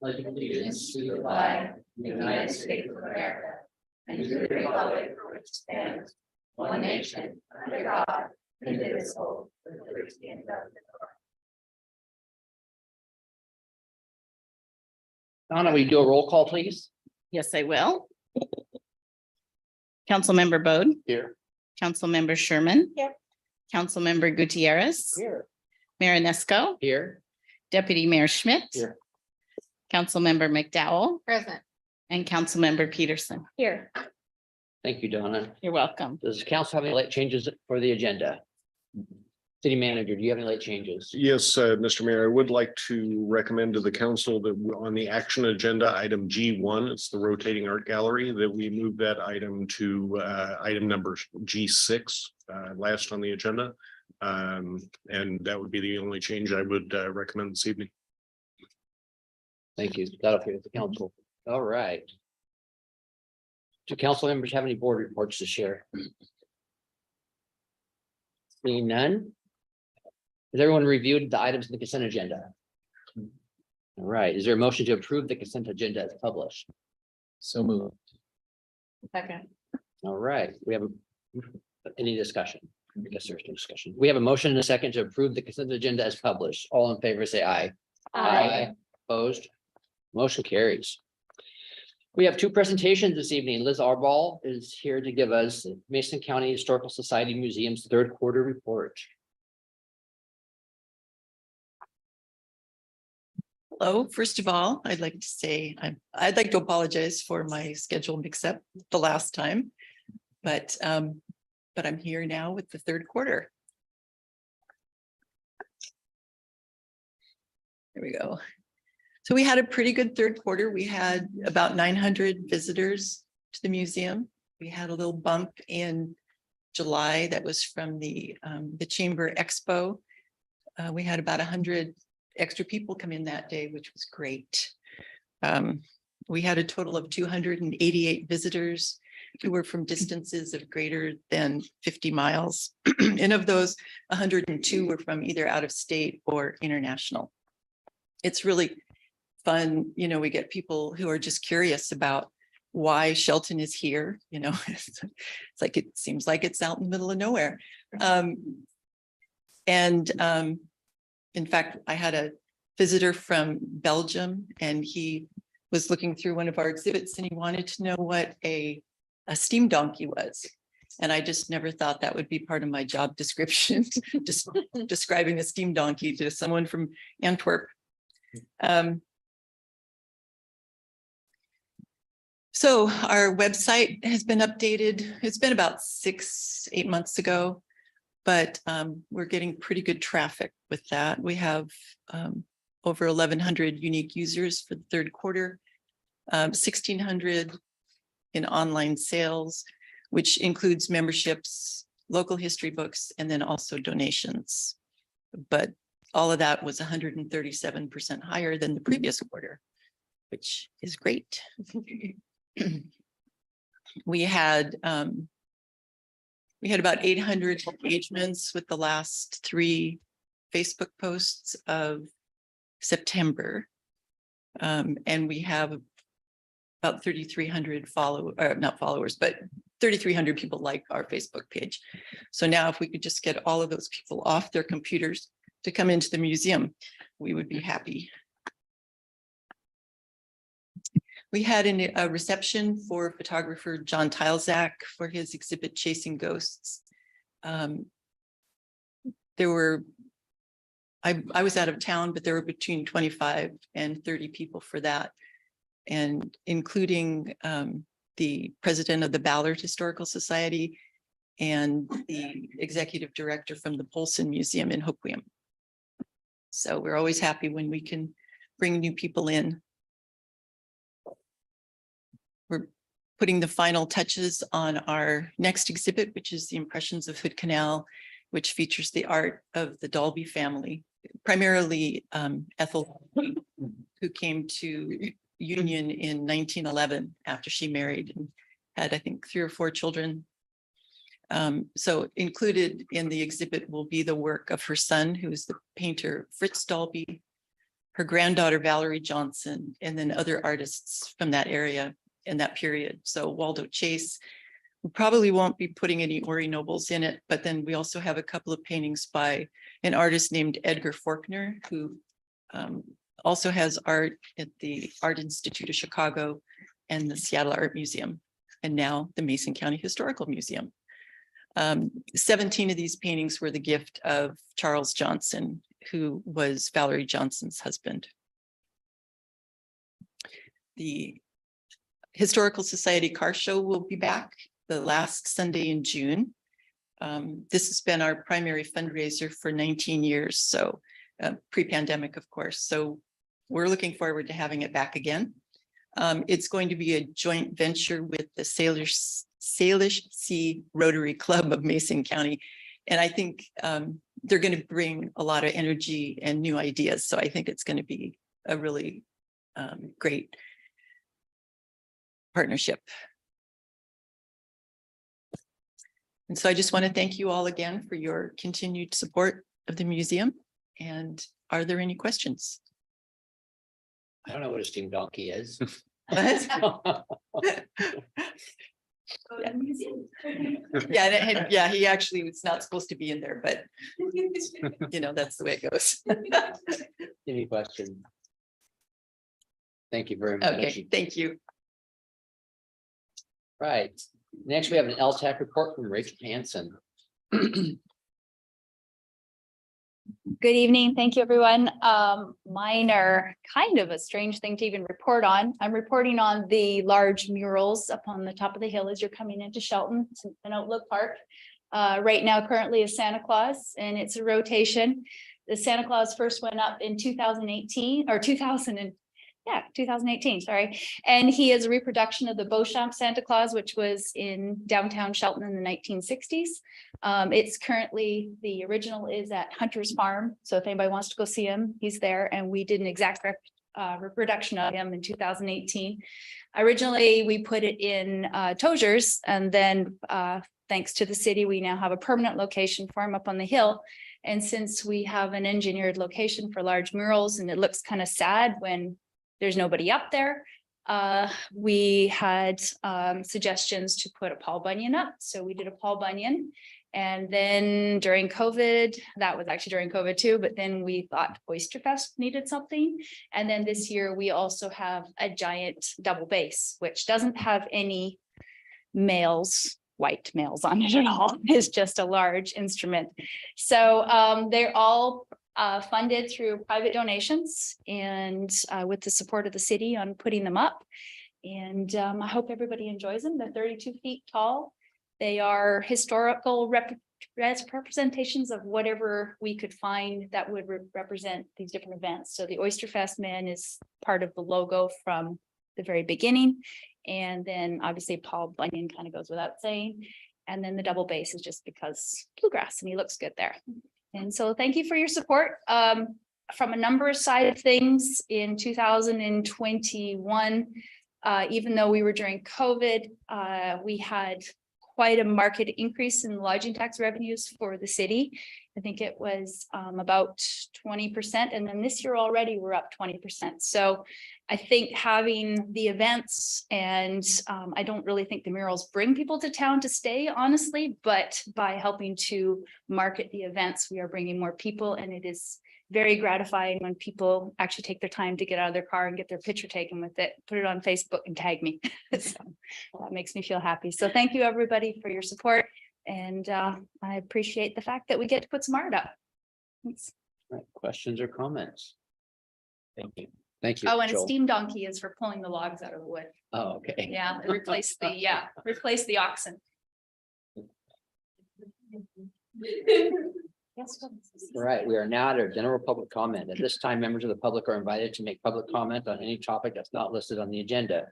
pledge allegiance to the flag of the United States of America and to the republic for which it stands, one nation, under God, indivisible, with liberty and justice. Donna, will you do a roll call, please? Yes, I will. Councilmember Bode, Here. Councilmember Sherman. Here. Councilmember Gutierrez. Here. Mayor Nesco, Here. Deputy Mayor Schmidt. Here. Councilmember McDowell Present. and Councilmember Peterson. Here. Thank you, Donna. You're welcome. Does the council have any late changes for the agenda? City manager, do you have any late changes? Yes, Mr. Mayor, I would like to recommend to the council that on the action agenda, item G1, it's the rotating art gallery, that we move that item to item number G6, last on the agenda. And that would be the only change I would recommend this evening. Thank you. That'll appear with the council. All right. Do council members have any board reports to share? Seeing none? Has everyone reviewed the items in the consent agenda? All right, is there a motion to approve the consent agenda as published? So moved. Second. All right, we have any discussion? I guess there's no discussion. We have a motion and a second to approve the consent agenda as published. All in favor, say aye. Opposed? Motion carries. We have two presentations this evening. Liz Arball is here to give us Mason County Historical Society Museum's third quarter report. Hello, first of all, I'd like to say I'd like to apologize for my schedule mix-up the last time, but I'm here now with the third quarter. There we go. So we had a pretty good third quarter. We had about 900 visitors to the museum. We had a little bump in July that was from the Chamber Expo. We had about 100 extra people come in that day, which was great. We had a total of 288 visitors who were from distances of greater than 50 miles. And of those, 102 were from either out of state or international. It's really fun. You know, we get people who are just curious about why Shelton is here. You know, it's like, it seems like it's out in the middle of nowhere. In fact, I had a visitor from Belgium and he was looking through one of our exhibits and he wanted to know what a steam donkey was. And I just never thought that would be part of my job description, just describing a steam donkey to someone from Antwerp. So our website has been updated. It's been about 6-8 months ago. But we're getting pretty good traffic with that. We have over 1,100 unique users for the third quarter, 1,600 in online sales, which includes memberships, local history books, and then also donations. But all of that was 137% higher than the previous quarter, which is great. We had about 800 engagements with the last 3 Facebook posts of September. And we have about 3,300 not followers, but 3,300 people like our Facebook page. So now if we could just get all of those people off their computers to come into the museum, we would be happy. We had a reception for photographer John Tilzak for his exhibit Chasing Ghosts. I was out of town, but there were between 25 and 30 people for that. And including the president of the Ballard Historical Society and the executive director from the Polson Museum in Hoquiam. So we're always happy when we can bring new people in. We're putting the final touches on our next exhibit, which is the Impressions of Hood Canal, which features the art of the Dalby family, primarily Ethel, who came to Union in 1911 after she married and had, I think, 3 or 4 children. So included in the exhibit will be the work of her son, who is the painter Fritz Dalby, her granddaughter Valerie Johnson, and then other artists from that area in that period. So Waldo Chase. We probably won't be putting any Ori Nobles in it, but then we also have a couple of paintings by an artist named Edgar Faulkner, who also has art at the Art Institute of Chicago and the Seattle Art Museum, and now the Mason County Historical Museum. 17 of these paintings were the gift of Charles Johnson, who was Valerie Johnson's husband. The Historical Society Car Show will be back the last Sunday in June. This has been our primary fundraiser for 19 years, so pre-pandemic, of course. So we're looking forward to having it back again. It's going to be a joint venture with the Salish Sea Rotary Club of Mason County. And I think they're going to bring a lot of energy and new ideas. So I think it's going to be a really great partnership. And so I just want to thank you all again for your continued support of the museum. And are there any questions? I don't know what a steam donkey is. Yeah, he actually was not supposed to be in there, but you know, that's the way it goes. Any questions? Thank you very much. Okay, thank you. Right. Next, we have an LTAC report from Rachel Hansen. Good evening. Thank you, everyone. Mine are kind of a strange thing to even report on. I'm reporting on the large murals up on the top of the hill as you're coming into Shelton, an Outlook Park. Right now, currently is Santa Claus, and it's a rotation. The Santa Claus first went up in 2018 or 2018, sorry. And he is a reproduction of the Beauchamp Santa Claus, which was in downtown Shelton in the 1960s. It's currently, the original is at Hunter's Farm. So if anybody wants to go see him, he's there. And we did an exact reproduction of him in 2018. Originally, we put it in Tozer's, and then thanks to the city, we now have a permanent location for him up on the hill. And since we have an engineered location for large murals, and it looks kind of sad when there's nobody up there, we had suggestions to put a Paul Bunyan up. So we did a Paul Bunyan. And then during COVID, that was actually during COVID too, but then we thought Oysterfest needed something. And then this year we also have a giant double bass, which doesn't have any white males on it at all. It's just a large instrument. So they're all funded through private donations and with the support of the city on putting them up. And I hope everybody enjoys them. They're 32 feet tall. They are historical representations of whatever we could find that would represent these different events. So the Oysterfest man is part of the logo from the very beginning. And then obviously Paul Bunyan kind of goes without saying. And then the double bass is just because bluegrass, and he looks good there. And so thank you for your support. From a numbers side of things, in 2021, even though we were during COVID, we had quite a market increase in lodging tax revenues for the city. I think it was about 20%. And then this year already we're up 20%. So I think having the events, and I don't really think the murals bring people to town to stay, honestly, but by helping to market the events, we are bringing more people, and it is very gratifying when people actually take their time to get out of their car and get their picture taken with it, put it on Facebook and tag me. So that makes me feel happy. So thank you, everybody, for your support. And I appreciate the fact that we get to put some art up. Thanks. Right. Questions or comments? Thank you. Thank you. Oh, and a Joel. steam donkey is for pulling the logs out of the wood. Oh, okay. Yeah, replace the oxen. All right, we are now at our general public comment. At this time, members of the public are invited to make public comment on any topic that's not listed on the agenda.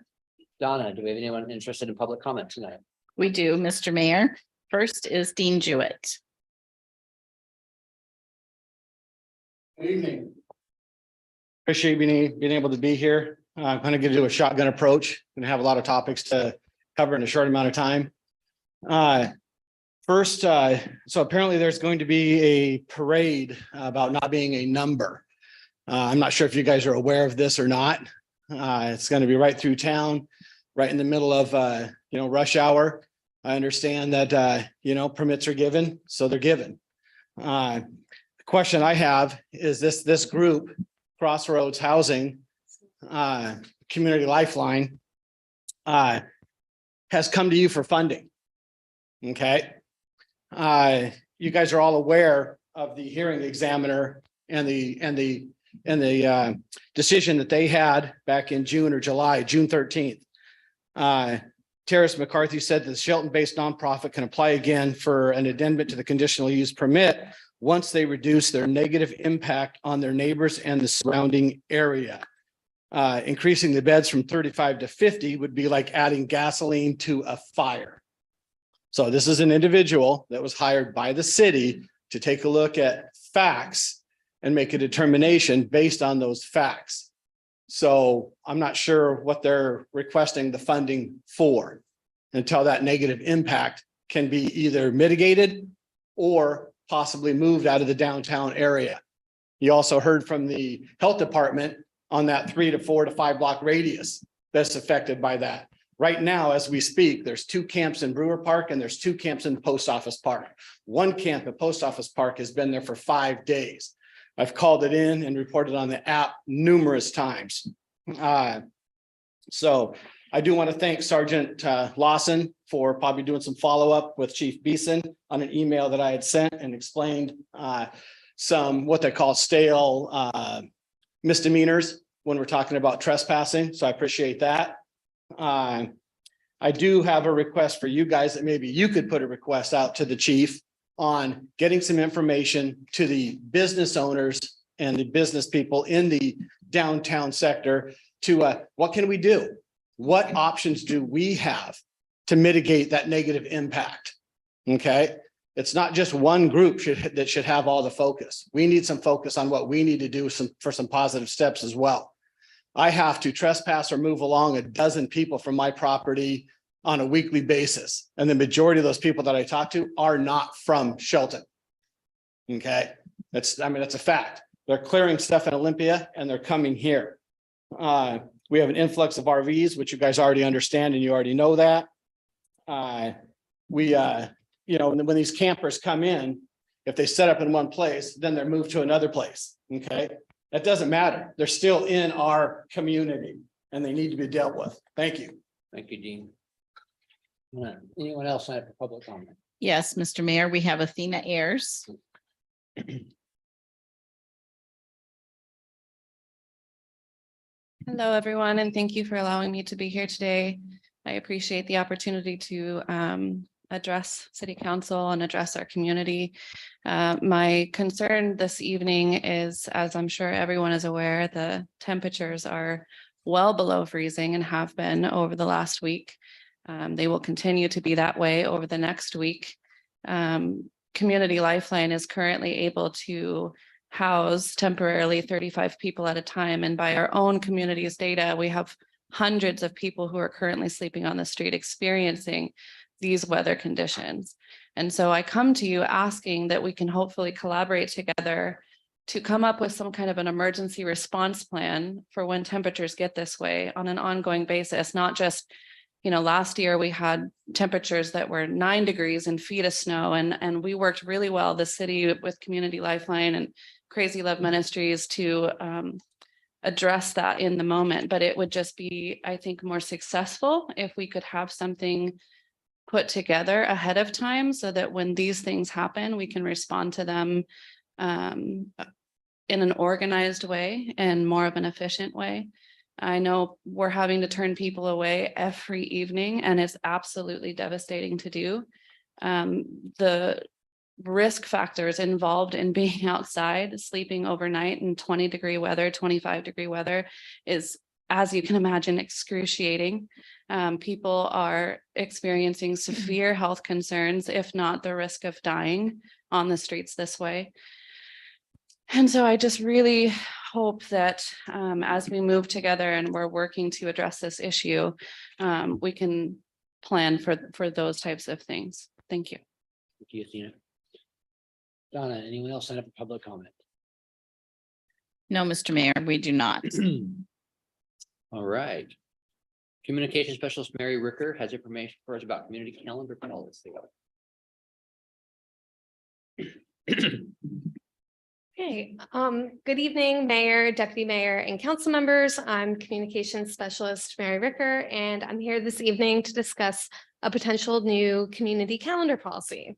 Donna, do we have anyone interested in public comment tonight? We do, Mr. Mayor. First is Dean Jewett. Good evening. Appreciate being able to be here. I'm kind of going to do a shotgun approach and have a lot of topics to cover in a short amount of time. First, so apparently there's going to be a parade about not being a number. I'm not sure if you guys are aware of this or not. It's going to be right through town, right in the middle of, rush hour. I understand that, permits are given, so they're given. The question I have is this group, Crossroads Housing, Community Lifeline, has come to you for funding. Okay. You guys are all aware of the hearing examiner and the decision that they had back in June or July, June 13th. Terrace McCarthy said that the Shelton-based nonprofit can apply again for an addendum to the conditional use permit once they reduce their negative impact on their neighbors and the surrounding area. Increasing the beds from 35 to 50 would be like adding gasoline to a fire. So this is an individual that was hired by the city to take a look at facts and make a determination based on those facts. So I'm not sure what they're requesting the funding for until that negative impact can be either mitigated or possibly moved out of the downtown area. You also heard from the health department on that 3 to 4 to 5 block radius that's affected by that. Right now, as we speak, there's 2 camps in Brewer Park and there's 2 camps in the Post Office Park. One camp at Post Office Park has been there for 5 days. I've called it in and reported on the app numerous times. So I do want to thank Sergeant Lawson for probably doing some follow-up with Chief Beeson on an email that I had sent and explained some what they call stale misdemeanors when we're talking about trespassing. So I appreciate that. I do have a request for you guys that maybe you could put a request out to the chief on getting some information to the business owners and the business people in the downtown sector to what can we do? What options do we have to mitigate that negative impact? Okay. It's not just one group that should have all the focus. We need some focus on what we need to do for some positive steps as well. I have to trespass or move along a dozen people from my property on a weekly basis. And the majority of those people that I talk to are not from Shelton. Okay. That's a fact. They're clearing stuff in Olympia and they're coming here. We have an influx of RVs, which you guys already understand and you already know that. When these campers come in, if they set up in one place, then they're moved to another place. Okay. That doesn't matter. They're still in our community and they need to be dealt with. Thank you. Thank you, Dean. Anyone else have a public comment? Yes, Mr. Mayor, we have Athena Ayers. Hello, everyone, and thank you for allowing me to be here today. I appreciate the opportunity to address City Council and address our community. My concern this evening is, as I'm sure everyone is aware, the temperatures are well below freezing and have been over the last week. They will continue to be that way over the next week. Community Lifeline is currently able to house temporarily 35 people at a time. And by our own community's data, we have hundreds of people who are currently sleeping on the street experiencing these weather conditions. And so I come to you asking that we can hopefully collaborate together to come up with some kind of an emergency response plan for when temperatures get this way on an ongoing basis, not just, last year we had temperatures that were 9 degrees and feet of snow, and we worked really well, the city with Community Lifeline and Crazy Love Ministries, to address that in the moment. But it would just be, I think, more successful if we could have something put together ahead of time so that when these things happen, we can respond to them in an organized way and more of an efficient way. I know we're having to turn people away every evening, and it's absolutely devastating to do. The risk factors involved in being outside, sleeping overnight in 20-degree weather, 25-degree weather is, as you can imagine, excruciating. People are experiencing severe health concerns, if not the risk of dying on the streets this way. And so I just really hope that as we move together and we're working to address this issue, we can plan for those types of things. Thank you. Thank you, Athena. Donna, anyone else sign up for public comment? No, Mr. Mayor, we do not. All right. Communication Specialist Mary Ricker has information for us about community calendar policy. Okay, good evening, Mayor, Deputy Mayor, and council members. I'm Communications Specialist Mary Ricker, and I'm here this evening to discuss a potential new community calendar policy.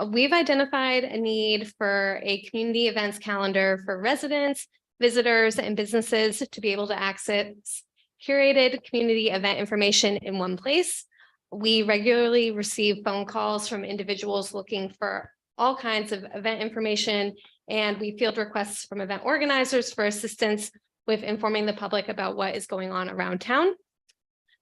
We've identified a need for a community events calendar for residents, visitors, and businesses to be able to access curated community event information in one place. We regularly receive phone calls from individuals looking for all kinds of event information, and we field requests from event organizers for assistance with informing the public about what is going on around town.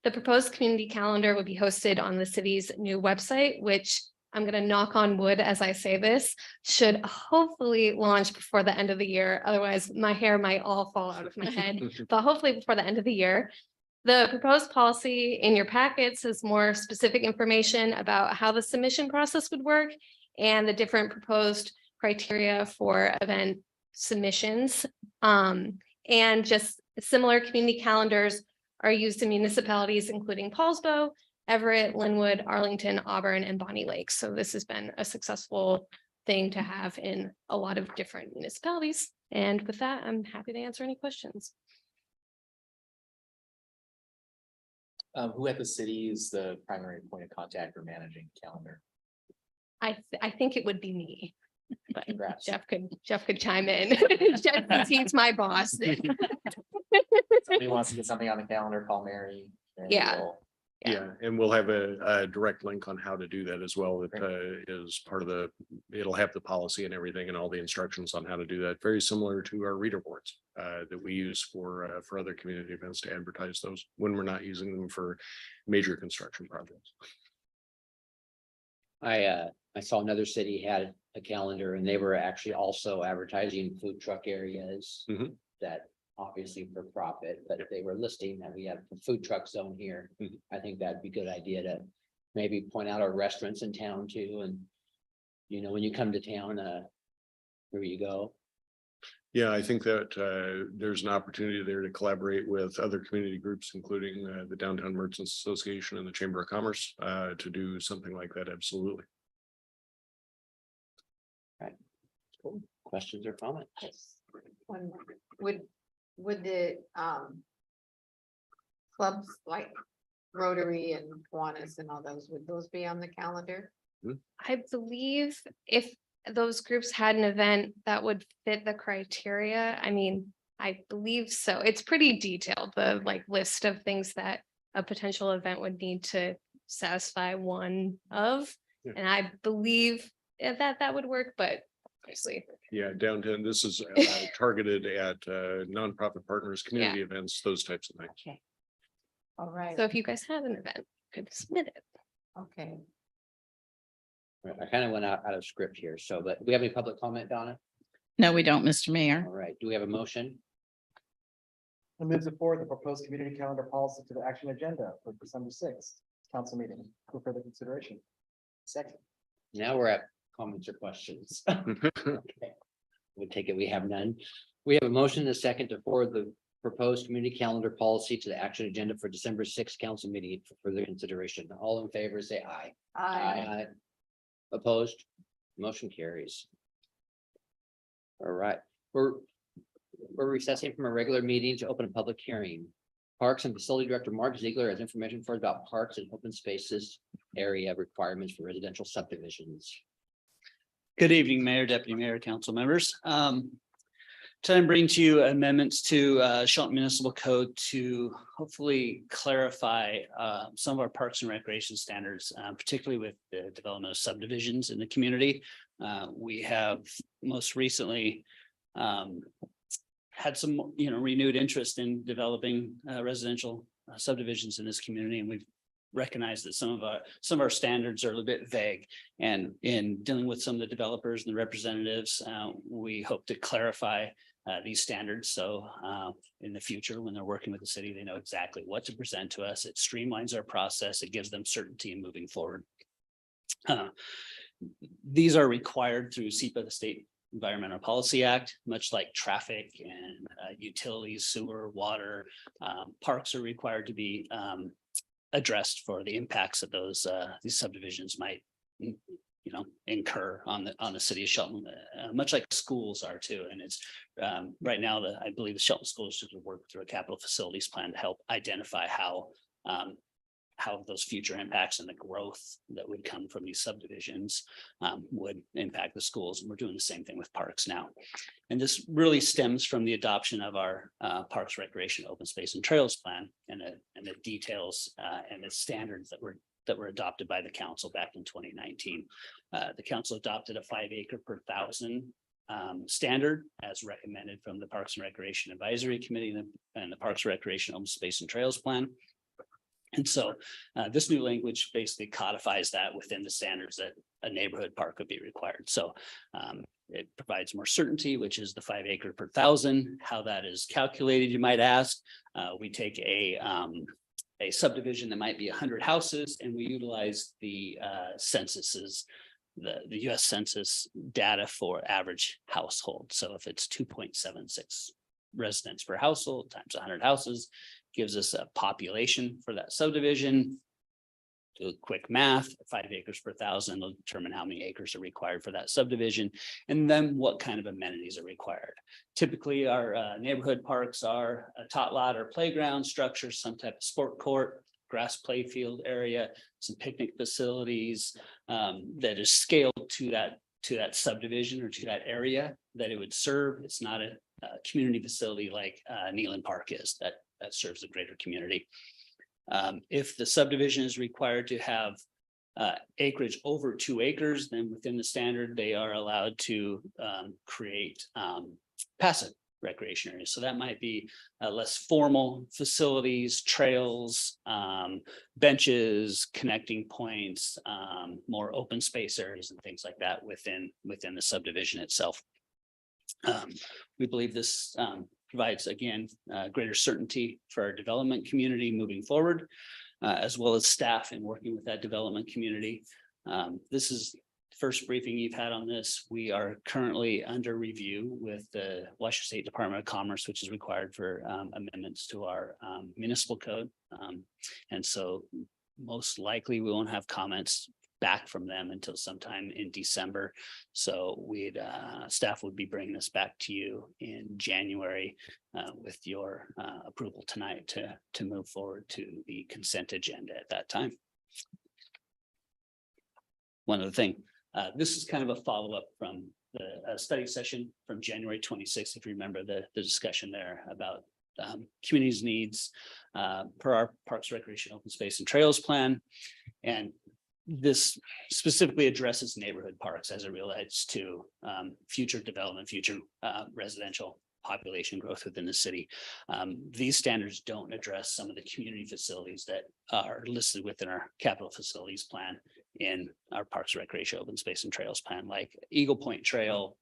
The proposed community calendar would be hosted on the city's new website, which I'm going to knock on wood as I say this, should hopefully launch before the end of the year. Otherwise, my hair might all fall out of my head, but hopefully before the end of the year. The proposed policy in your packets is more specific information about how the submission process would work and the different proposed criteria for event submissions. And just similar community calendars are used in municipalities, including Paulsbo, Everett, Linwood, Arlington, Auburn, and Bonnie Lake. So this has been a successful thing to have in a lot of different municipalities. And with that, I'm happy to answer any questions. Who at the city is the primary point of contact for managing calendar? I think it would be me. But Congrats. Jeff could chime in. Jeff, he's my boss. Somebody wants to get something on the calendar, call Mary. and Yeah. we'll- Yeah, and we'll have a direct link on how to do that as well. It is part of it'll have the policy and everything and all the instructions on how to do that. Very similar to our reader boards that we use for other community events to advertise those when we're not using them for major construction projects. I saw another city had a calendar and they were actually also advertising food truck areas. Mhm. That obviously for profit, but if they were listing that we have a food truck zone here, Mhm. I think that'd be a good idea to maybe point out our restaurants in town too, and you know, when you come to town, where you go. Yeah, I think that there's an opportunity there to collaborate with other community groups, including the Downtown Merchants Association and the Chamber of Commerce to do something like that. Absolutely. Questions or comments? One more. Would the clubs like Rotary and Kiwanis and all those, would those be on the calendar? I believe if those groups had an event that would fit the criteria, I mean, I believe so. It's pretty detailed, the like list of things that a potential event would need to satisfy one of. Yeah. And I believe that would work, but obviously, Yeah, downtown, this is targeted at nonprofit partners, community events, those types of things. Okay. All right, so if you guys had an event, you could submit it. okay. Right, I kind of went out of script here, so, but do we have any public comment, Donna? No, we don't, Mr. Mayor. All right, do we have a motion? I move to forward the proposed community calendar policy to the action agenda for December 6th council meeting for further consideration. Second. Now we're at comments or questions. Okay. We'll take it, we have none. We have a motion and a second to forward the proposed community calendar policy to the action agenda for December 6th council meeting for further consideration. All in favor, say aye. Aye. Opposed, motion carries. All right, we're recessing from a regular meeting to open a public hearing. Parks and Facility Director Mark Ziegler has information for us about parks and open spaces area requirements for residential subdivisions. Good evening, Mayor, Deputy Mayor, council members. Trying to bring to you amendments to Shelton Municipal Code to hopefully clarify some of our parks and recreation standards, particularly with the development of subdivisions in the community. We have most recently had some, renewed interest in developing residential subdivisions in this community, and we've recognized that some of our standards are a little bit vague. And in dealing with some of the developers and the representatives, we hope to clarify these standards. So in the future, when they're working with the city, they know exactly what to present to us. It streamlines our process. It gives them certainty in moving forward. These are required through SEPA, the state Environmental Policy Act, much like traffic and utilities, sewer, water. Parks are required to be addressed for the impacts that these subdivisions might incur on the city of Shelton, much like schools are too. And it's right now I believe the Shelton School District will work through a capital facilities plan to help identify how those future impacts and the growth that would come from these subdivisions would impact the schools. And we're doing the same thing with parks now. And this really stems from the adoption of our Parks, Recreation, Open Space and Trails plan and the details and the standards that were adopted by the council back in 2019. The council adopted a 5 acre per thousand standard as recommended from the Parks and Recreation Advisory Committee and the Parks, Recreation, Open Space and Trails plan. And so this new language basically codifies that within the standards that a neighborhood park would be required. So it provides more certainty, which is the 5 acre per thousand. How that is calculated, you might ask. We take a subdivision that might be 100 houses, and we utilize the censuses, the US Census data for average household. So if it's 2.76 residents per household times 100 houses, gives us a population for that subdivision. Do a quick math, 5 acres per thousand will determine how many acres are required for that subdivision, and then what kind of amenities are required. Typically, our neighborhood parks are a tot lot or playground structure, some type of sport court, grass play field area, some picnic facilities that is scaled to that subdivision or to that area that it would serve. It's not a community facility like Neelan Park is that serves the greater community. If the subdivision is required to have acreage over 2 acres, then within the standard, they are allowed to create passive recreation areas. So that might be less formal facilities, trails, benches, connecting points, more open space areas and things like that within the subdivision itself. We believe this provides, again, greater certainty for our development community moving forward, as well as staff in working with that development community. This is the first briefing you've had on this. We are currently under review with the Washington State Department of Commerce, which is required for amendments to our municipal code. And so most likely we won't have comments back from them until sometime in December. So staff would be bringing this back to you in January with your approval tonight to move forward to the consent agenda at that time. One other thing, this is kind of a follow-up from the study session from January 26th. If you remember the discussion there about community's needs per our Parks, Recreation, Open Space and Trails plan. And this specifically addresses neighborhood parks as it relates to future development, future residential population growth within the city. These standards don't address some of the community facilities that are listed within our capital facilities plan in our Parks, Recreation, Open Space and Trails plan, like Eagle Point Trail,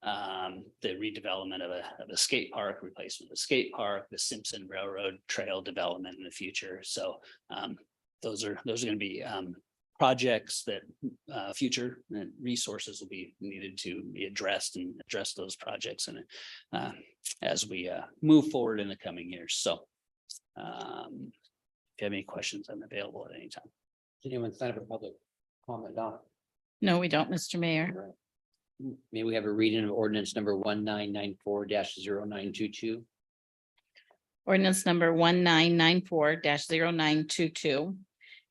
the redevelopment of a skate park, replacement of the skate park, the Simpson Railroad Trail development in the future. So those are going to be projects that future resources will be needed to be addressed and address those projects and as we move forward in the coming years. So if you have any questions, I'm available at any time. Does anyone sign up for public comment, Don? No, we don't, Mr. Mayor. May we have a reading of ordinance number 1994-0922? Ordinance number 1994-0922.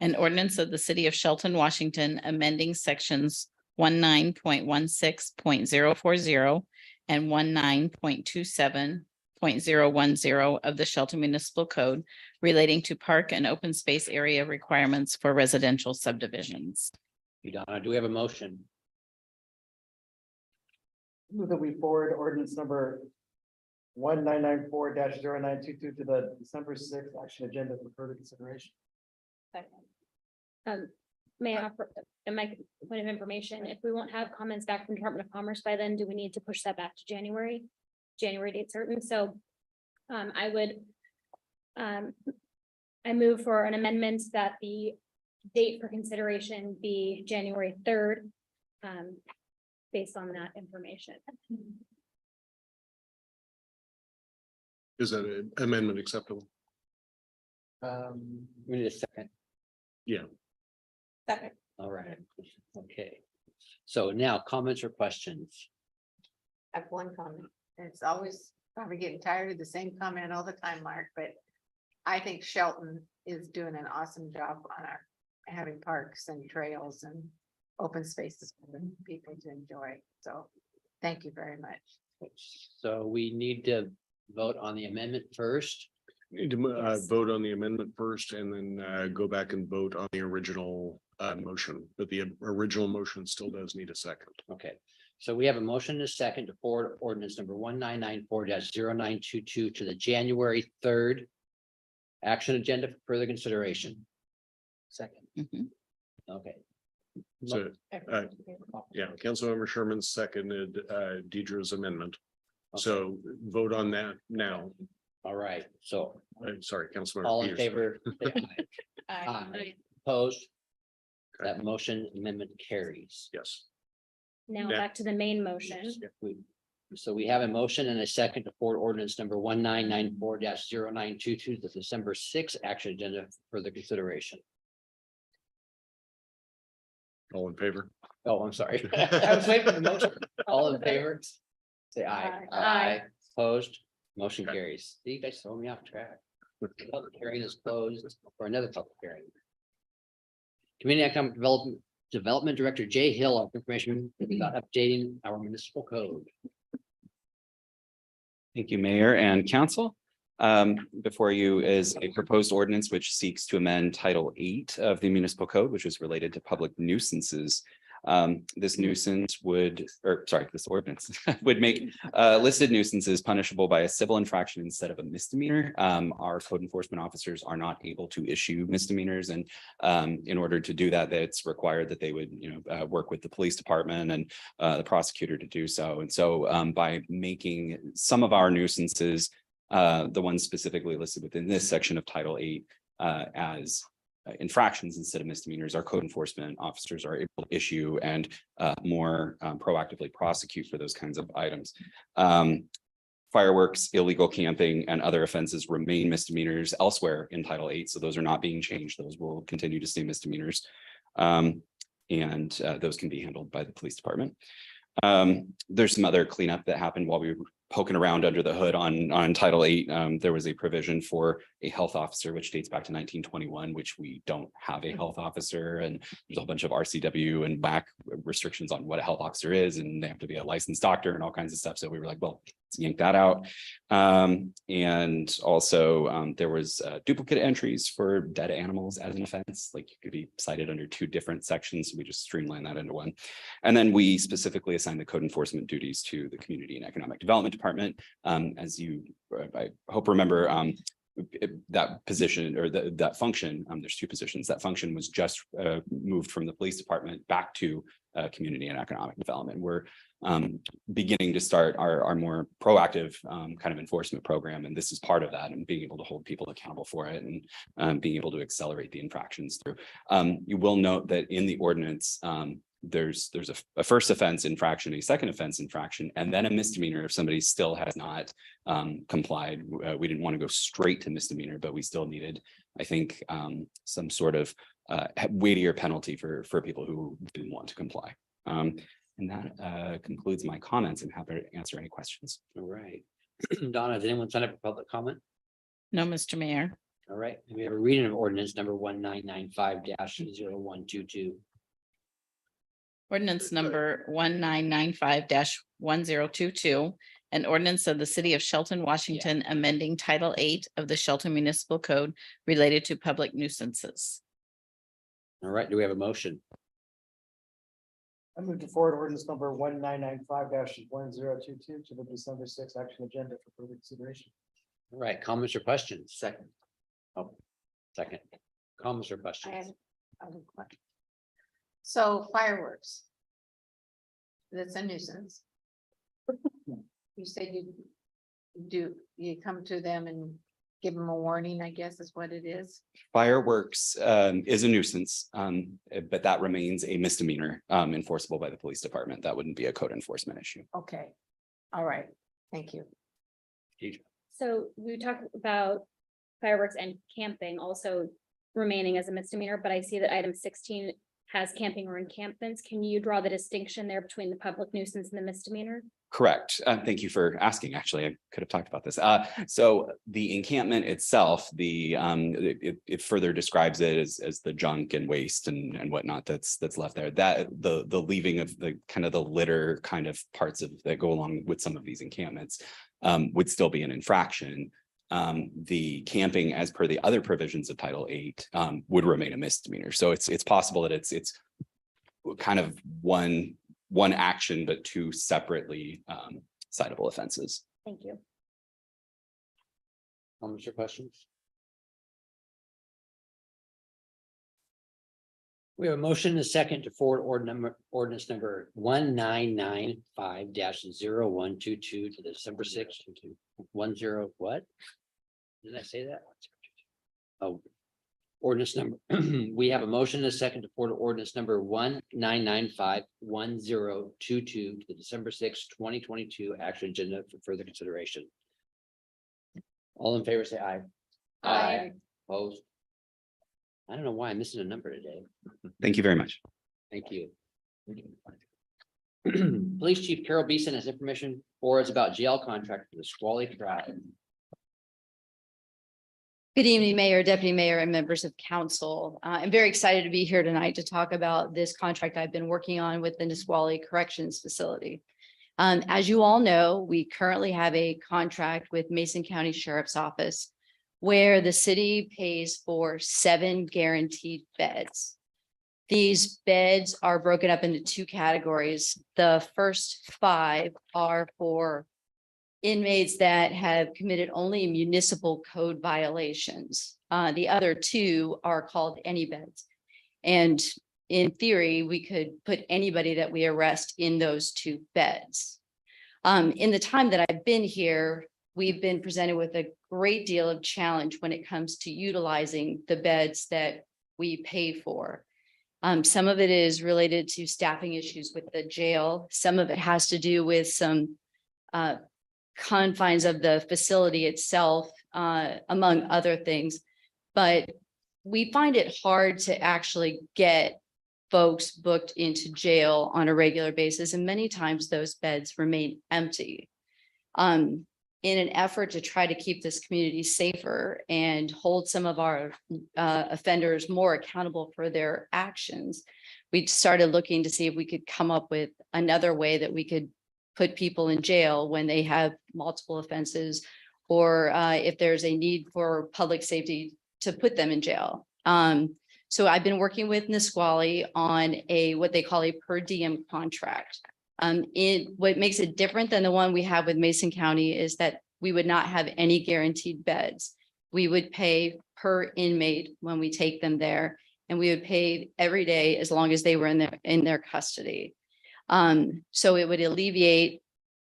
An ordinance of the city of Shelton, Washington, amending sections 19.16.040 and 19.27.010 of the Shelton Municipal Code relating to park and open space area requirements for residential subdivisions. Donna, do we have a motion? Move that we forward ordinance number 1994-0922 to the December 6th action agenda for further consideration. May I offer my point of information? If we won't have comments back from Department of Commerce by then, do we need to push that back to January date certain? So I move for an amendment that the date for consideration be January 3rd. based on that information. Is that an amendment acceptable? We need a second. Second. All right. Okay. So now comments or questions? I have one comment. And it's always probably getting tired of the same comment all the time, Mark, but I think Shelton is doing an awesome job on our having parks and trails and open spaces for people to enjoy. So thank you very much. So we need to vote on the amendment first. Need to vote on the amendment first and then go back and vote on the original motion, but the original motion still does need a second. Okay, so we have a motion and a second to forward ordinance number 1994-0922 to the January 3rd action agenda for further consideration. Second. Mhm. Okay. So, yeah, Councilmember Sherman seconded Deidre's amendment. So vote on that now. All right, so Sorry, Councilmember. all in Peters. favor? say aye. Aye. Opposed? That motion amendment carries. Yes. Now Yeah. back to the main motion. So we have a motion and a second to forward ordinance number 1994-0922 to December 6th action agenda for the consideration. All in favor? Oh, I'm sorry. I was waiting for the motion. All in favor? Say aye. Aye. Opposed? Motion carries. See, you guys throw me off track. The public hearing is closed for another public hearing. Community Economic Development Director Jay Hill, of information about updating our municipal code. Thank you, Mayor and Council. Before you is a proposed ordinance which seeks to amend Title 8 of the Municipal Code, which is related to public nuisances. This nuisance would, or sorry, this ordinance would make listed nuisances punishable by a civil infraction instead of a misdemeanor. Our code enforcement officers are not able to issue misdemeanors, and in order to do that, it's required that they would, work with the police department and the prosecutor to do so. And so by making some of our nuisances, the ones specifically listed within this section of Title 8 as infractions instead of misdemeanors, our code enforcement officers are able to issue and more proactively prosecute for those kinds of items. Fireworks, illegal camping, and other offenses remain misdemeanors elsewhere in Title 8, so those are not being changed. Those will continue to stay misdemeanors. And those can be handled by the police department. There's some other cleanup that happened while we were poking around under the hood on Title 8. There was a provision for a health officer, which dates back to 1921, which we don't have a health officer. And there's a whole bunch of RCW and WAC restrictions on what a health officer is, and they have to be a licensed doctor and all kinds of stuff. So we were like, well, let's yank that out. And also there was duplicate entries for dead animals as an offense, like you could be cited under two different sections. So we just streamlined that into one. And then we specifically assigned the code enforcement duties to the Community and Economic Development Department. As you, I hope remember, that position or that function, there's two positions. That function was just moved from the police department back to Community and Economic Development. We're beginning to start our more proactive kind of enforcement program, and this is part of that, and being able to hold people accountable for it and being able to accelerate the infractions through. You will note that in the ordinance, there's a first offense infraction, a second offense infraction, and then a misdemeanor if somebody still has not complied. We didn't want to go straight to misdemeanor, but we still needed, I think, some sort of weightier penalty for people who didn't want to comply. And that concludes my comments. I'm happy to answer any questions. All right. Donna, has anyone signed up for public comment? No, Mr. Mayor. All right, and we have a reading of ordinance number 1995-0122. Ordinance number 1995-1022, an ordinance of the city of Shelton, Washington, amending Title 8 of the Shelton Municipal Code related to public nuisances. All right, do we have a motion? I move to forward ordinance number 1995-1022 to the December 6th action agenda for further consideration. All right, comments or questions? Second. Oh, second. Comments or I questions? have a question. So fireworks. That's a nuisance. You said you come to them and give them a warning, I guess is what it is. Fireworks is a nuisance, but that remains a misdemeanor enforceable by the police department. That wouldn't be a code enforcement issue. Okay, all right, thank you. So we talked about fireworks and camping also remaining as a misdemeanor, but I see that item 16 has camping or encampments. Can you draw the distinction there between the public nuisance and the misdemeanor? Correct. Thank you for asking. Actually, I could have talked about this. So the encampment itself, it further describes it as the junk and waste and whatnot that's left there. That the leaving of the kind of the litter kind of parts of that go along with some of these encampments would still be an infraction. The camping, as per the other provisions of Title VIII, would remain a misdemeanor. So it's possible that it's kind of one action, but two separately citable offenses. Thank you. Comments or questions? We have a motion and a second to forward ordinance number 1995-0122 to the December 6th to 10 what? Did I say that? Oh, ordinance number, we have a motion and a second to forward ordinance number 1995-1022 to the December 6th, 2022 action agenda for further consideration. All in favor, say aye. Aye. Opposed? I don't know why I'm missing a number today. Thank you very much. Thank you. Police Chief Carol Beeson has information for us about jail contract for the Squally Tribe. Good evening, Mayor, Deputy Mayor, and members of council. I'm very excited to be here tonight to talk about this contract I've been working on with the Nisqually Corrections Facility. As you all know, we currently have a contract with Mason County Sheriff's Office where the city pays for 7 guaranteed beds. These beds are broken up into 2 categories. The first 5 are for inmates that have committed only municipal code violations. The other 2 are called any beds. And in theory, we could put anybody that we arrest in those 2 beds. In the time that I've been here, we've been presented with a great deal of challenge when it comes to utilizing the beds that we pay for. Some of it is related to staffing issues with the jail. Some of it has to do with some confines of the facility itself, among other things. But we find it hard to actually get folks booked into jail on a regular basis, and many times those beds remain empty. In an effort to try to keep this community safer and hold some of our offenders more accountable for their actions, we started looking to see if we could come up with another way that we could put people in jail when they have multiple offenses, or if there's a need for public safety to put them in jail. So I've been working with Nisqually on what they call a per diem contract. What makes it different than the one we have with Mason County is that we would not have any guaranteed beds. We would pay per inmate when we take them there, and we would pay every day as long as they were in their custody. So it would alleviate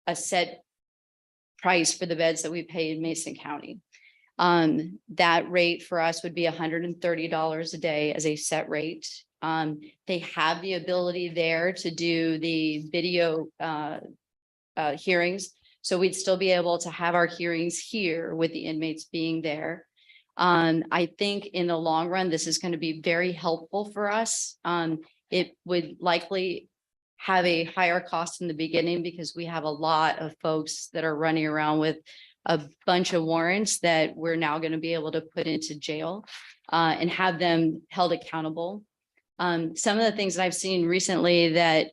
a set price for the beds that we pay in Mason County. That rate for us would be $130 a day as a set rate. They have the ability there to do the video hearings. So we'd still be able to have our hearings here with the inmates being there. I think in the long run, this is going to be very helpful for us. It would likely have a higher cost in the beginning because we have a lot of folks that are running around with a bunch of warrants that we're now going to be able to put into jail and have them held accountable. Some of the things that I've seen recently that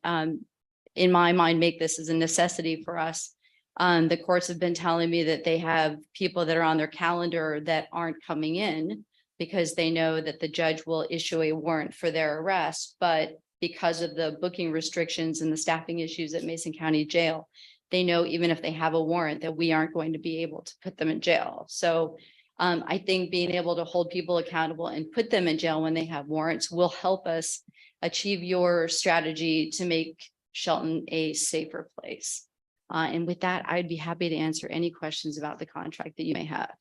in my mind make this as a necessity for us. The courts have been telling me that they have people that are on their calendar that aren't coming in because they know that the judge will issue a warrant for their arrest. But because of the booking restrictions and the staffing issues at Mason County Jail, they know even if they have a warrant that we aren't going to be able to put them in jail. So I think being able to hold people accountable and put them in jail when they have warrants will help us achieve your strategy to make Shelton a safer place. And with that, I'd be happy to answer any questions about the contract that you may have.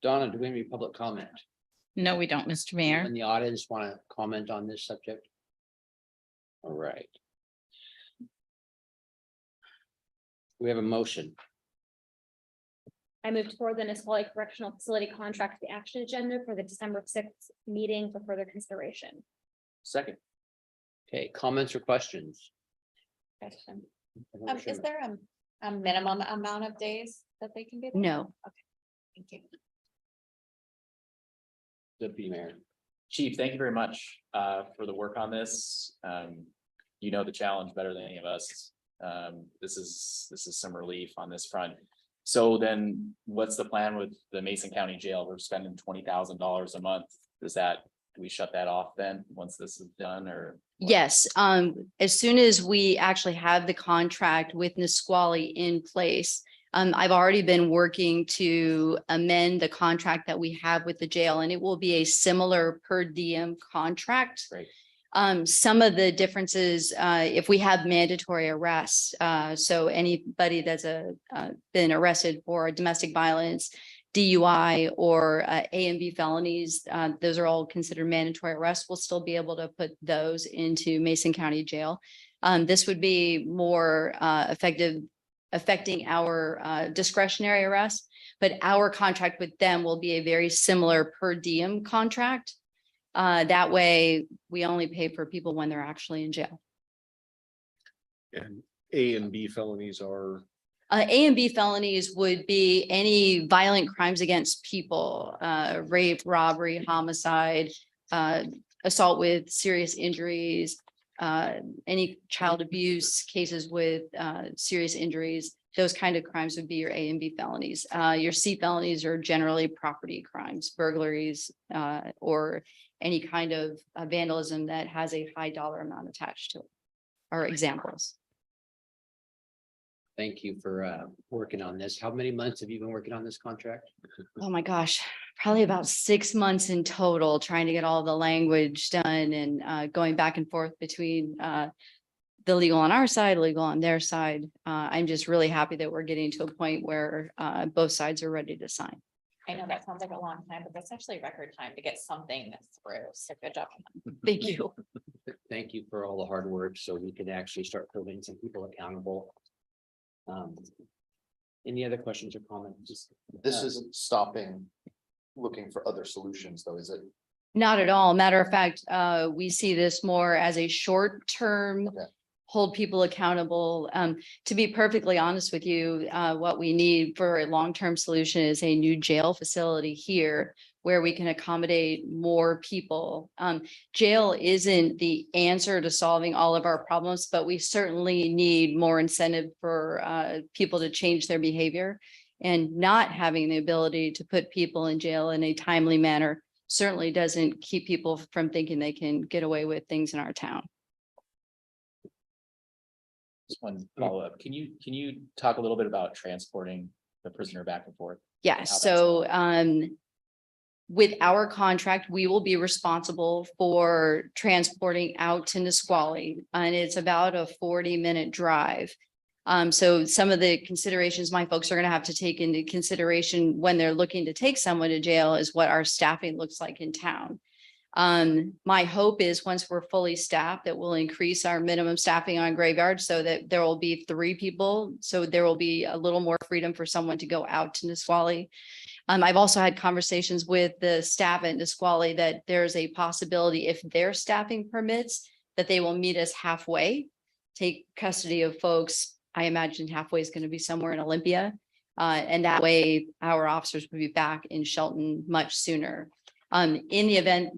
Donna, do we have any public comment? No, we don't, Mr. Mayor. In the audience want to comment on this subject? All right. We have a motion. I moved forward the Nisqually Correctional Facility contract to the action agenda for the December 6th meeting for further consideration. Second. Okay, comments or questions? Question. Is there a minimum amount of days that they can be? there? No. Thank you. Deputy Mayor. Chief, thank you very much for the work on this. You know the challenge better than any of us. This is some relief on this front. So then what's the plan with the Mason County Jail? We're spending $20,000 a month. Do we shut that off then, once this is done, or? Yes, as soon as we actually have the contract with Nisqually in place, I've already been working to amend the contract that we have with the jail, and it will be a similar per diem contract. Great. Some of the differences, if we have mandatory arrests, so anybody that's been arrested for domestic violence, DUI, or A and B felonies, those are all considered mandatory arrests. We'll still be able to put those into Mason County Jail. This would be more affecting our discretionary arrests, but our contract with them will be a very similar per diem contract. That way, we only pay for people when they're actually in jail. And A and B felonies are, A and B felonies would be any violent crimes against people, rape, robbery, homicide, assault with serious injuries, any child abuse cases with serious injuries. Those kind of crimes would be your A and B felonies. Your C felonies are generally property crimes, burglaries, or any kind of vandalism that has a high dollar amount attached to it, are examples. Thank you for working on this. How many months have you been working on this contract? Oh my gosh, probably about 6 months in total, trying to get all the language done and going back and forth between the legal on our side, legal on their side. I'm just really happy that we're getting to a point where both sides are ready to sign. I know that sounds like a long time, but that's actually record time to get something through. So good job. Thank you. Thank you for all the hard work, so we can actually start holding some people accountable. Any other questions or comments? This isn't stopping looking for other solutions, though, is it? Not at all. Matter of fact, we see this more as a short-term, hold people accountable. To be perfectly honest with you, what we need for a long-term solution is a new jail facility here where we can accommodate more people. Jail isn't the answer to solving all of our problems, but we certainly need more incentive for people to change their behavior. And not having the ability to put people in jail in a timely manner certainly doesn't keep people from thinking they can get away with things in our town. Just one follow-up. Can you talk a little bit about transporting the prisoner back and forth? Yes, How that's so with our contract, we will be responsible for transporting out to Nisqually, and it's about a 40-minute drive. So some of the considerations my folks are going to have to take into consideration when they're looking to take someone to jail is what our staffing looks like in town. My hope is once we're fully staffed, that we'll increase our minimum staffing on Graveyard so that there will be 3 people. So there will be a little more freedom for someone to go out to Nisqually. I've also had conversations with the staff at Nisqually that there's a possibility, if their staffing permits, that they will meet us halfway, take custody of folks. I imagine halfway is going to be somewhere in Olympia. And that way our officers will be back in Shelton much sooner. In the event,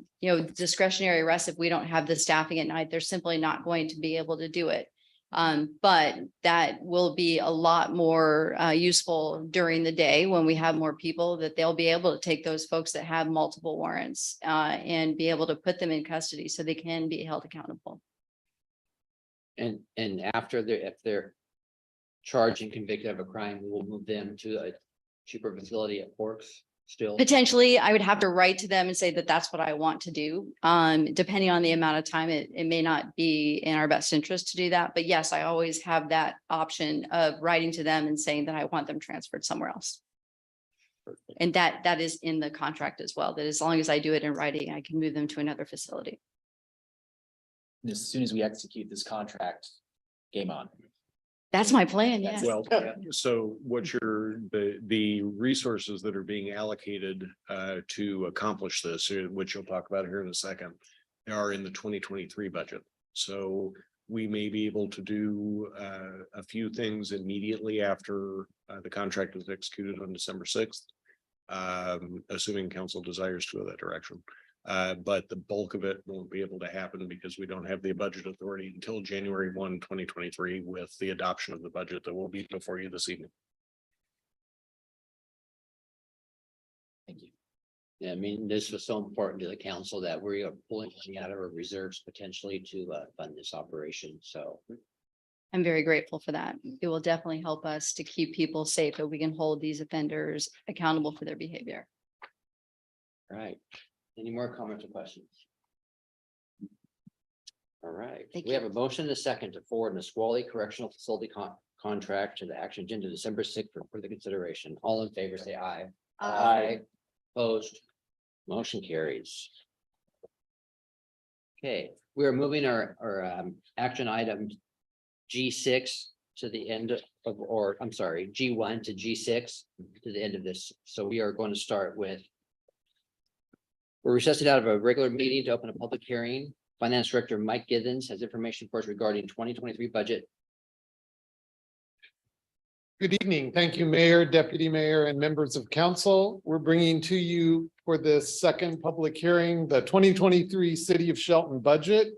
discretionary arrest, if we don't have the staffing at night, they're simply not going to be able to do it. But that will be a lot more useful during the day when we have more people, that they'll be able to take those folks that have multiple warrants and be able to put them in custody so they can be held accountable. And after if they're charged and convicted of a crime, we will move them to a cheaper facility at Forks still. Potentially, I would have to write to them and say that that's what I want to do. Depending on the amount of time, it may not be in our best interest to do that. But yes, I always have that option of writing to them and saying that I want them transferred somewhere else. And that is in the contract as well, that as long as I do it in writing, I can move them to another facility. As soon as we execute this contract, game on. That's my plan, yes. Well, so what the resources that are being allocated to accomplish this, which you'll talk about here in a second, are in the 2023 budget. So we may be able to do a few things immediately after the contract is executed on December 6th. Assuming council desires to go that direction. But the bulk of it won't be able to happen because we don't have the budget authority until January 1, 2023, with the adoption of the budget that will be before you this evening. Thank you. Yeah, I mean, this was so important to the council that we are pulling money out of our reserves potentially to fund this operation. So I'm very grateful for that. It will definitely help us to keep people safe, that we can hold these offenders accountable for their behavior. right. Any more comments or questions? All right, Thank we have a motion and a second to forward the Nisqually Correctional Facility contract to the action agenda December 6th for further consideration. All in favor, say aye. Opposed, motion carries. Okay, we are moving our action item G6 to the end of, or I'm sorry, G1 to G6 to the end of this. So we are going to start with. We're recessing out of a regular meeting to open a public hearing. Finance Director Mike Githens has information for us regarding 2023 budget. Good evening. Thank you, Mayor, Deputy Mayor, and members of council. We're bringing to you for this second public hearing, the 2023 City of Shelton budget.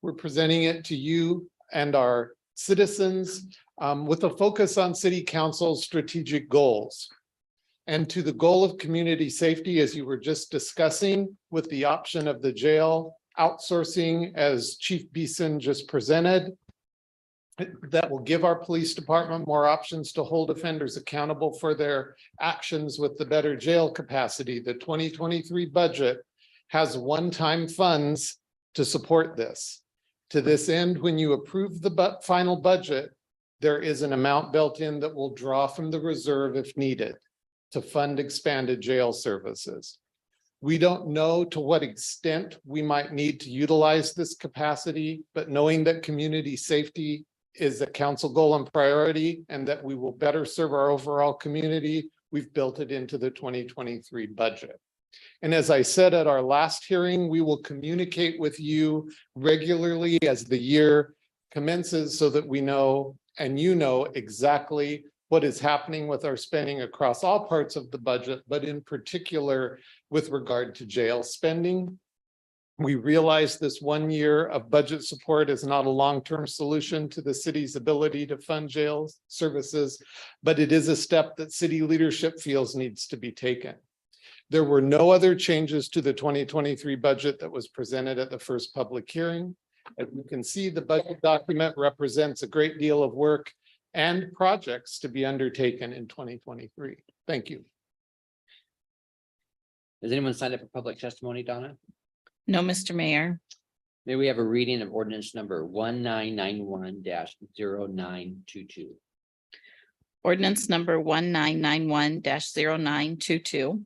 We're presenting it to you and our citizens with a focus on City Council's strategic goals. And to the goal of community safety, as you were just discussing, with the option of the jail outsourcing, as Chief Beeson just presented, that will give our police department more options to hold offenders accountable for their actions with the better jail capacity. The 2023 budget has one-time funds to support this. To this end, when you approve the final budget, there is an amount built in that will draw from the reserve if needed to fund expanded jail services. We don't know to what extent we might need to utilize this capacity, but knowing that community safety is a council goal and priority, and that we will better serve our overall community, we've built it into the 2023 budget. And as I said at our last hearing, we will communicate with you regularly as the year commences so that we know and you know exactly what is happening with our spending across all parts of the budget, but in particular with regard to jail spending. We realize this 1 year of budget support is not a long-term solution to the city's ability to fund jail services, but it is a step that city leadership feels needs to be taken. There were no other changes to the 2023 budget that was presented at the first public hearing. As you can see, the budget document represents a great deal of work and projects to be undertaken in 2023. Thank you. Does anyone sign up for public testimony, Donna? No, Mr. Mayor. May we have a reading of ordinance number 1991-0922. Ordinance number 1991-0922.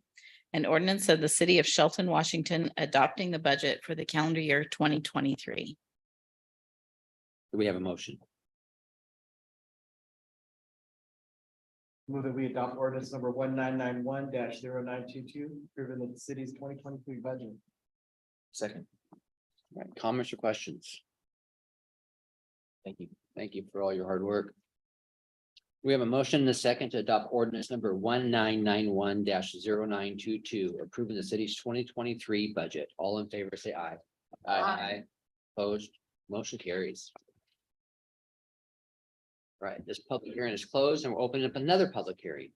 An ordinance of the city of Shelton, Washington, adopting the budget for the calendar year 2023. Do we have a motion? Move that we adopt ordinance number 1991-0922, approving the city's 2023 budget. Second. All right, comments or questions? Thank you. Thank you for all your hard work. We have a motion and a second to adopt ordinance number 1991-0922, approving the city's 2023 budget. All in favor, say aye. Aye. Opposed, motion carries. Right, this public hearing is closed and we're opening up another public hearing.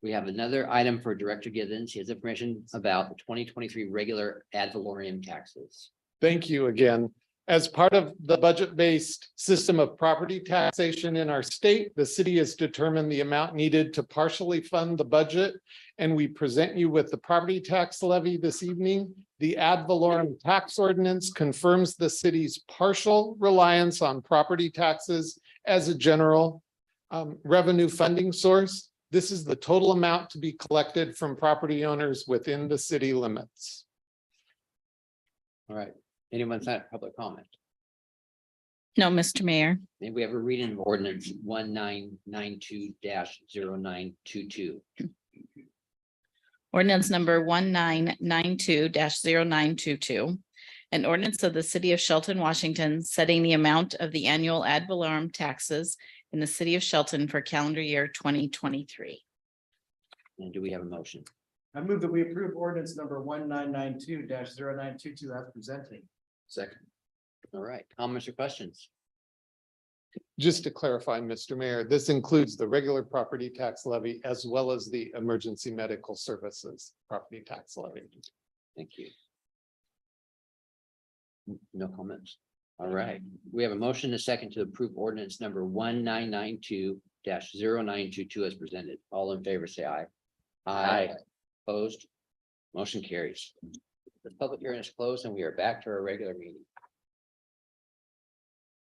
We have another item for Director Githens. He has information about the 2023 regular ad valorem taxes. Thank you again. As part of the budget-based system of property taxation in our state, the city has determined the amount needed to partially fund the budget. And we present you with the property tax levy this evening. The ad valorem tax ordinance confirms the city's partial reliance on property taxes as a general revenue funding source. This is the total amount to be collected from property owners within the city limits. All right, anyone sign up for public comment? No, Mr. Mayor. May we have a reading of ordinance 1992-0922? Ordinance number 1992-0922. An ordinance of the city of Shelton, Washington, setting the amount of the annual ad valorem taxes in the city of Shelton for calendar year 2023. And do we have a motion? I move that we approve ordinance number 1992-0922 as presented. Second. All right, comments or questions? Just to clarify, Mr. Mayor, this includes the regular property tax levy as well as the emergency medical services property tax levy. Thank you. No comments. All right, we have a motion and a second to approve ordinance number 1992-0922 as presented. All in favor, say aye. Aye. Opposed? Motion carries. The public hearing is closed and we are back to our regular meeting.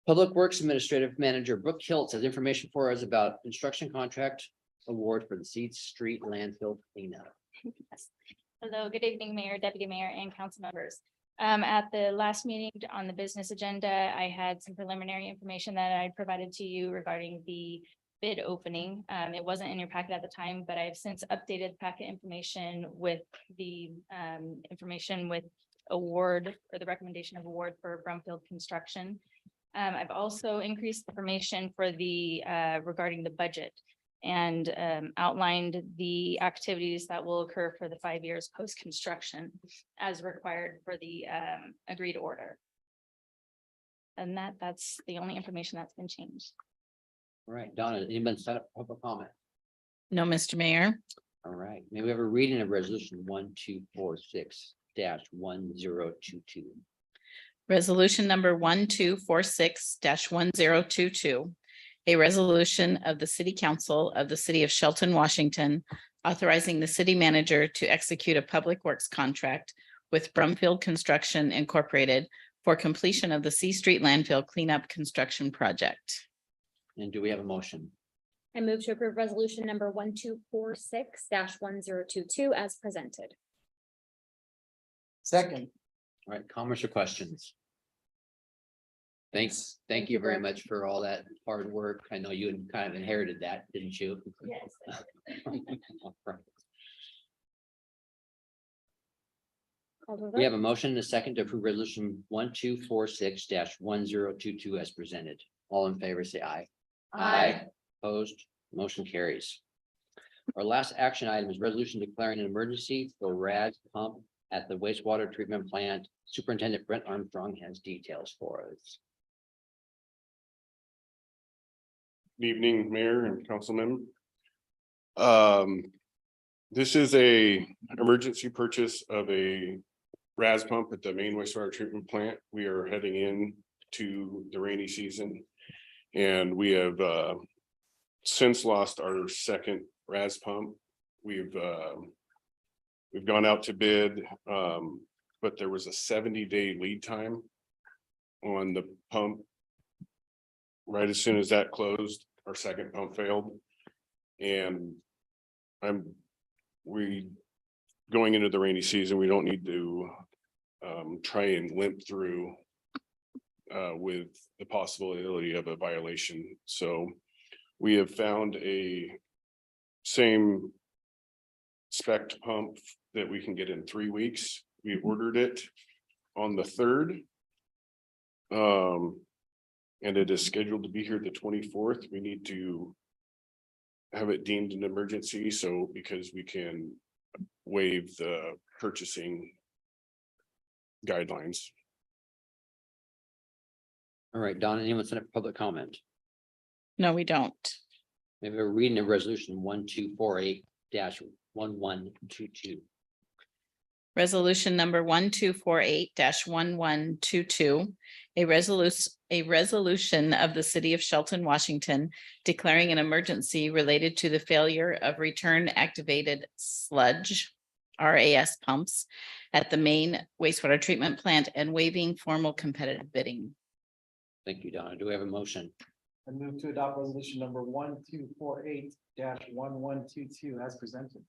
Public Works Administrative Manager Brooke Hiltz has information for us about construction contract award for the Seed Street landfill cleanup. Hello, good evening, Mayor, Deputy Mayor, and council members. At the last meeting on the business agenda, I had some preliminary information that I provided to you regarding the bid opening. It wasn't in your packet at the time, but I've since updated packet information with the information with award or the recommendation of award for Brumfield Construction. I've also increased information for the regarding the budget and outlined the activities that will occur for the 5 years post-construction as required for the agreed order. And that's the only information that's been changed. All right, Donna, anyone set up public comment? No, Mr. Mayor. All right, may we have a reading of resolution 1246-1022? Resolution number 1246-1022. A resolution of the City Council of the City of Shelton, Washington, authorizing the city manager to execute a public works contract with Brumfield Construction Incorporated for completion of the C Street landfill cleanup construction project. And do we have a motion? I move to approve resolution number 1246-1022 as presented. Second. All right, comments or questions? Thanks. Thank you very much for all that hard work. I know you kind of inherited that, didn't you? Yes. We have a motion and a second to approve resolution 1246-1022 as presented. All in favor, say aye. Aye. Opposed, motion carries. Our last action item is resolution declaring an emergency for RAD pump at the wastewater treatment plant. Superintendent Brent Armstrong has details for us. Good evening, Mayor and Councilman. This is a emergency purchase of a RAS pump at the main wastewater treatment plant. We are heading in to the rainy season. And we have since lost our second RAS pump. We've gone out to bid, but there was a 70-day lead time on the pump. Right as soon as that closed, our second pump failed. And going into the rainy season, we don't need to try and limp through with the possibility of a violation. So we have found a same spec pump that we can get in 3 weeks. We ordered it on the 3rd. And it is scheduled to be here the 24th. We need to have it deemed an emergency, so because we can waive the purchasing guidelines. All right, Donna, anyone send up public comment? No, we don't. Maybe we're reading a resolution 1248-1122. Resolution number 1248-1122. A resolution of the City of Shelton, Washington, declaring an emergency related to the failure of return activated sludge RAS pumps at the main wastewater treatment plant and waiving formal competitive bidding. Thank you, Donna. Do we have a motion? I move to adopt resolution number 1122 as presented.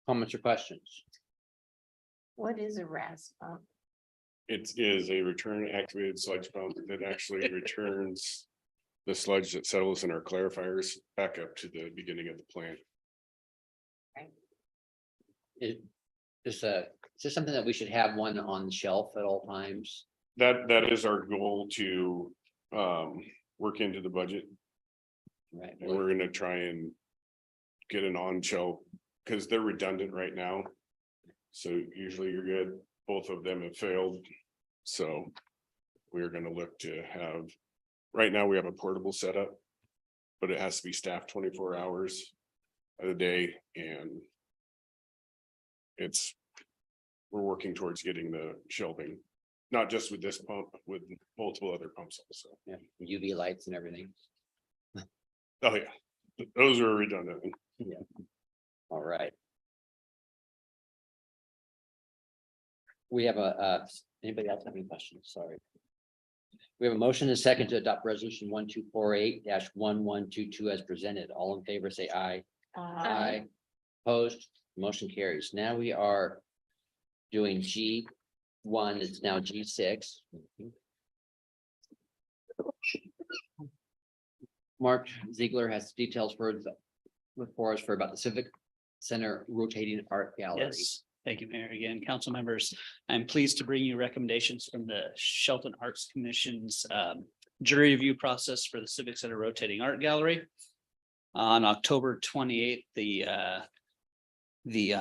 Comments or questions? What is a RAS pump? It is a return activated sludge pump that actually returns the sludge that settles in our clarifiers back up to the beginning of the plant. Is this something that we should have one on the shelf at all times? That is our goal to work into the budget, Right. and we're gonna try and get an on shelf, because they're redundant right now. So usually you're good, both of them have failed. So we're gonna look to have, right now we have a portable setup, but it has to be staffed 24 hours of the day, and we're working towards getting the shelving, not just with this pump, with multiple other pumps also. Yeah, UV lights and everything. Oh, yeah, those are redundant. Yeah. All right. We have anybody else have any questions? Sorry. We have a motion and a second to adopt resolution 1248-1122 as presented. All in favor, say aye. Aye. Opposed, motion carries. Now we are doing G1, it's now G6. Mark Ziegler has details for us about the Civic Center rotating art gallery. Yes, thank you, Mayor. Again, council members, I'm pleased to bring you recommendations from the Shelton Arts Commission's jury review process for the Civic Center rotating art gallery. On October 28th, the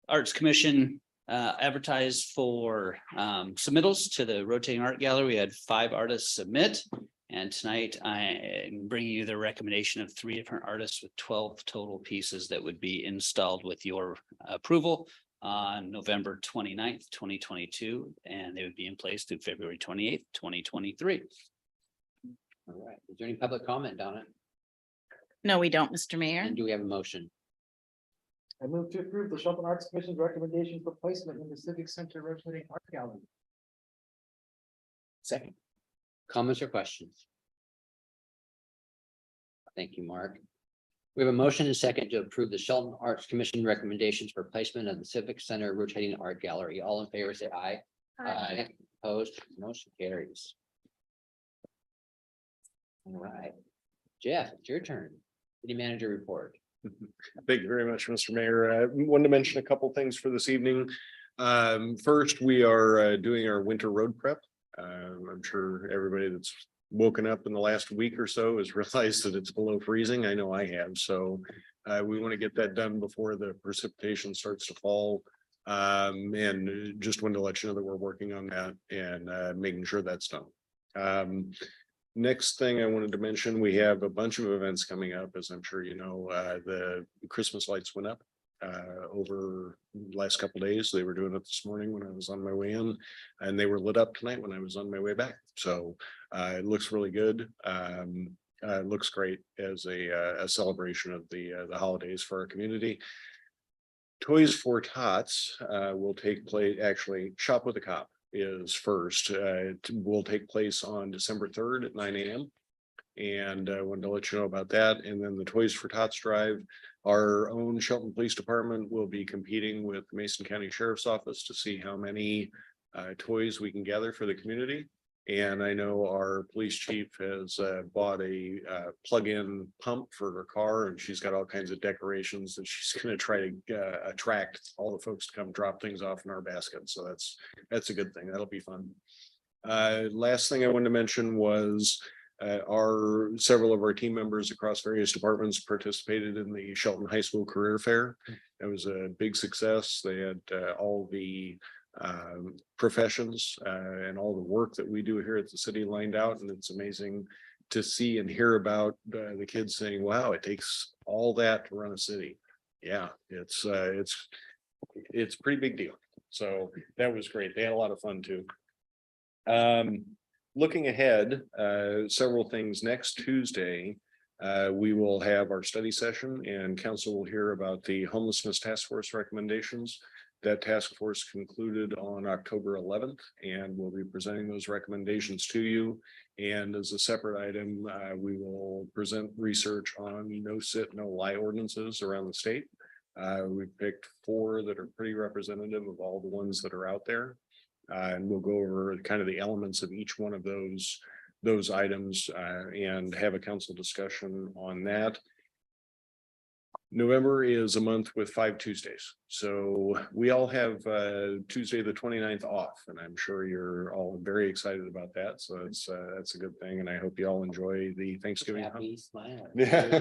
Arts Commission advertised for submittals to the rotating art gallery. We had 5 artists submit. And tonight I am bringing you the recommendation of 3 different artists with 12 total pieces that would be installed with your approval on November 29th, 2022, and they would be in place through February 28th, 2023. All right, is there any public comment, Donna? No, we don't, Mr. Mayor. And do we have a motion? I move to approve the Shelton Arts Commission's recommendation for placement in the Civic Center rotating art gallery. Second. Comments or questions? Thank you, Mark. We have a motion and second to approve the Shelton Arts Commission recommendations for placement of the Civic Center rotating art gallery. All in favor, say aye. Aye. Opposed, motion carries. All right, Jeff, it's your turn. City manager report. Thank you very much, Mr. Mayor. I wanted to mention a couple things for this evening. First, we are doing our winter road prep. I'm sure everybody that's woken up in the last week or so has realized that it's below freezing. I know I have, so we want to get that done before the precipitation starts to fall. And just wanted to let you know that we're working on that and making sure that's done. Next thing I wanted to mention, we have a bunch of events coming up, as I'm sure you know. The Christmas lights went up over the last couple of days. They were doing it this morning when I was on my way in, and they were lit up tonight when I was on my way back. So it looks really good. It looks great as a celebration of the holidays for our community. Toys for Tots will take place, actually Shop with a Cop is first. It will take place on December 3rd at 9 a.m. And I wanted to let you know about that. And then the Toys for Tots drive, our own Shelton Police Department will be competing with Mason County Sheriff's Office to see how many toys we can gather for the community. And I know our police chief has bought a plug-in pump for her car, and she's got all kinds of decorations that she's going to try to attract all the folks to come drop things off in our basket. So that's a good thing. That'll be fun. Last thing I wanted to mention was several of our team members across various departments participated in the Shelton High School Career Fair. It was a big success. They had all the professions and all the work that we do here at the city lined out, and it's amazing to see and hear about the kids saying, wow, it takes all that to run a city. Yeah, it's a pretty big deal. So that was great. They had a lot of fun too. Looking ahead, several things. Next Tuesday, we will have our study session, and council will hear about the homelessness task force recommendations. That task force concluded on October 11th, and we'll be presenting those recommendations to you. And as a separate item, we will present research on no sit, no lie ordinances around the state. We picked 4 that are pretty representative of all the ones that are out there. And we'll go over kind of the elements of each one of those items and have a council discussion on that. November is a month with 5 Tuesdays. So we all have Tuesday, the 29th off, and I'm sure you're all very excited about that. So that's a good thing. And I hope you all enjoy the Thanksgiving. Happy smile. Yeah.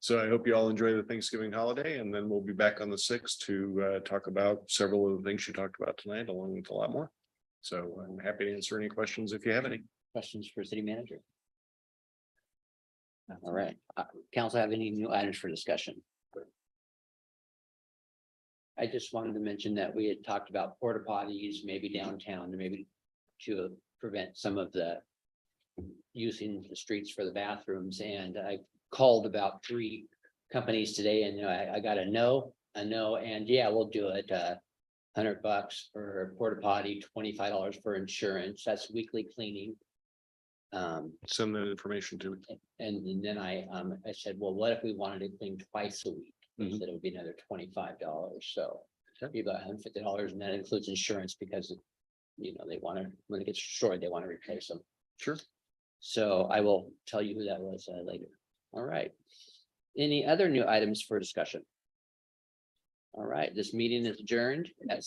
So I hope you all enjoy the Thanksgiving holiday, and then we'll be back on the 6th to talk about several of the things you talked about tonight, along with a lot more. So I'm happy to answer any questions if you have any. Questions for city manager? All right, council have any new items for discussion? I just wanted to mention that we had talked about porta potties, maybe downtown, maybe to prevent some of the using the streets for the bathrooms, and I called about 3 companies today, and I got a no, and yeah, we'll do it. $100 for a porta potty, $25 for insurance. That's weekly cleaning. Send that information to me. And then I said, well, what if we wanted to clean twice a week? They Mhm. said it would be another $25. So that'd be about $150, and that includes insurance because they want to, when it gets destroyed, they want to replace them. Sure. So I will tell you who that was later. All right. Any other new items for discussion? All right, this meeting is adjourned at